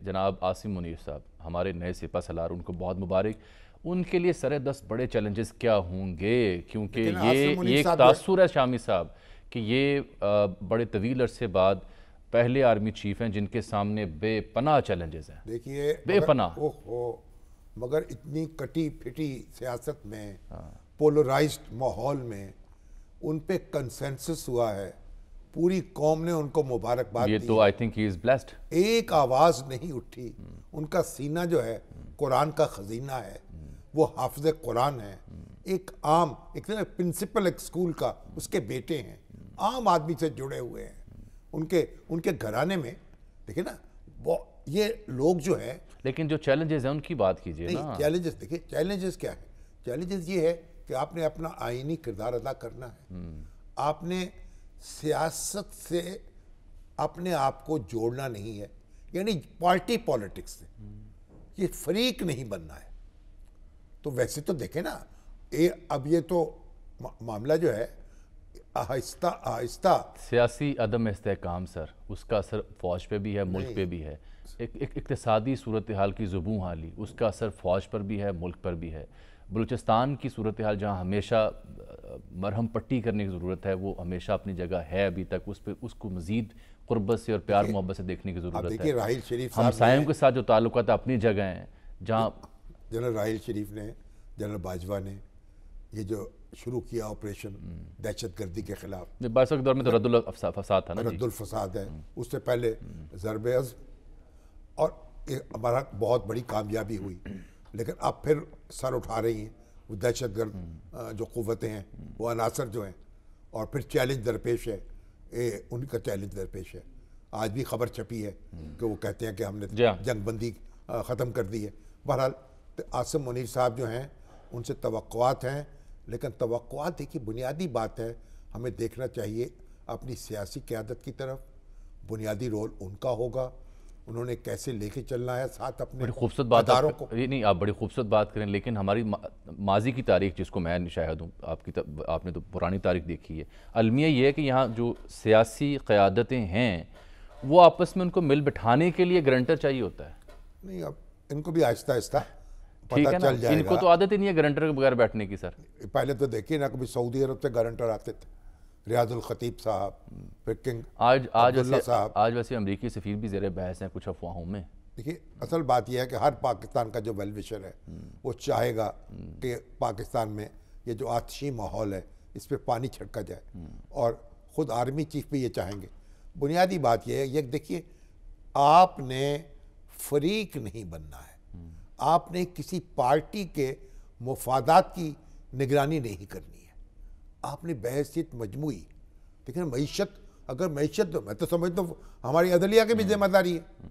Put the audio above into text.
جناب عاصم منیر صاحب ہمارے نئے سپہ سالار، ان کو بہت مبارک. ان کے لیے سر دست بڑے چیلنجز کیا ہوں گے؟ کیونکہ یہ ایک تاثر ہے شامی صاحب کہ یہ بڑے طویل عرصے بعد پہلے آرمی چیف ہیں جن کے سامنے بے پناہ چیلنجز ہیں. دیکھیے بے پناہ. مگر اتنی کٹی پھٹی سیاست میں، پولرائزڈ ماحول میں ان پہ کنسنسس ہوا ہے. پوری قوم نے ان کو مبارکباد دی. یہ تو I think he is blessed. ایک آواز نہیں اٹھی. ان کا سینہ جو ہے قرآن کا خزینہ ہے، وہ حافظ قرآن ہے. ایک عام ایک پرنسپل ایک اسکول کا، اس کے بیٹے ہیں، عام آدمی سے جڑے ہوئے ہیں. ان کے گھرانے میں دیکھیں نا، یہ لوگ جو ہیں. لیکن جو چیلنجز ہیں ان کی بات کیجئے نا. چیلنجز دیکھیں، چیلنجز کیا ہے؟ چیلنجز یہ ہے کہ آپ نے اپنا آئینی کردار ادا کرنا ہے. آپ نے سیاست سے اپنے آپ کو جوڑنا نہیں ہے، یعنی پارٹی پالیٹکس سے یہ فریق نہیں بننا ہے. تو ویسے تو دیکھیں نا، اب یہ تو معاملہ جو ہے آہستہ آہستہ سیاسی عدم استحکام سر، اس کا اثر فوج پہ بھی ہے، ملک پہ بھی ہے. ایک اقتصادی صورتحال کی زبوں حالی، اس کا اثر فوج پر بھی ہے، ملک پر بھی ہے. بلوچستان کی صورتحال جہاں ہمیشہ مرہم پٹی کرنے کی ضرورت ہے، وہ ہمیشہ اپنی جگہ ہے ابھی تک. اس کو مزید قربت سے اور پیار محبت سے دیکھنے کی ضرورت ہے. راحیل شریف صاحب ہمسایوں کے ساتھ جو تعلقات اپنی جگہ ہیں جہاں جنرل راحیل شریف نے، جنرل باجوہ نے یہ جو شروع کیا آپریشن دہشت گردی کے خلاف، بارسوں کے دور میں تو رد الفساد تھا نا. رد الفساد ہے. اس سے پہلے ضرب عزم، اور ہمارا بہت بڑی کامیابی ہوئی. لیکن اب پھر سر اٹھا رہی ہیں وہ دہشت گرد جو قوتیں ہیں، وہ عناصر جو ہیں، اور پھر چیلنج درپیش ہے. ان کا چیلنج درپیش ہے. آج بھی خبر چھپی ہے کہ وہ کہتے ہیں کہ ہم نے جنگ بندی ختم کر دی ہے. بہرحال عاصم منیر صاحب جو ہیں، ان سے توقعات ہیں، لیکن توقعات کی بنیادی بات ہے، ہمیں دیکھنا چاہیے اپنی سیاسی قیادت کی طرف. بنیادی رول ان کا ہوگا، انہوں نے کیسے لے کے چلنا ہے ساتھ اپنے اداروں کو. نہیں، آپ بڑی خوبصورت بات کریں، لیکن ہماری ماضی کی تاریخ جس کو میں شاہد ہوں، آپ نے تو پرانی تاریخ دیکھی ہے. المیہ یہ ہے کہ یہاں جو سیاسی قیادتیں ہیں وہ آپس میں ان کو مل بٹھانے کے لیے گرنٹر چاہیے ہوتا ہے. نہیں، اب ان کو بھی آہستہ آہستہ ٹھیک ہے نا، ان کو تو عادت ہی نہیں ہے گرنٹر کے بغیر بیٹھنے کی. سر پہلے تو دیکھیے نا، کبھی سعودی عرب سے گارنٹر آتے تھے، ریاض الخطیب صاحب، پھر کنگ عبداللہ صاحب. آج ویسے امریکی سفیر بھی زیر بحث ہیں کچھ افواہوں میں. دیکھیے، اصل بات یہ ہے کہ ہر پاکستان کا جو ویل وشر ہے وہ چاہے گا کہ پاکستان میں یہ جو آتشی ماحول ہے اس پہ پانی چھڑکا جائے، اور خود آرمی چیف بھی یہ چاہیں گے. بنیادی بات یہ ہے، یہ دیکھیے، آپ نے فریق نہیں بننا ہے. آپ نے کسی پارٹی کے مفادات کی نگرانی نہیں کرنی ہے. آپ نے بحیثیت مجموعی، لیکن معیشت، اگر معیشت، میں تو سمجھتا ہوں ہماری عدلیہ کی بھی ذمہ داری ہے.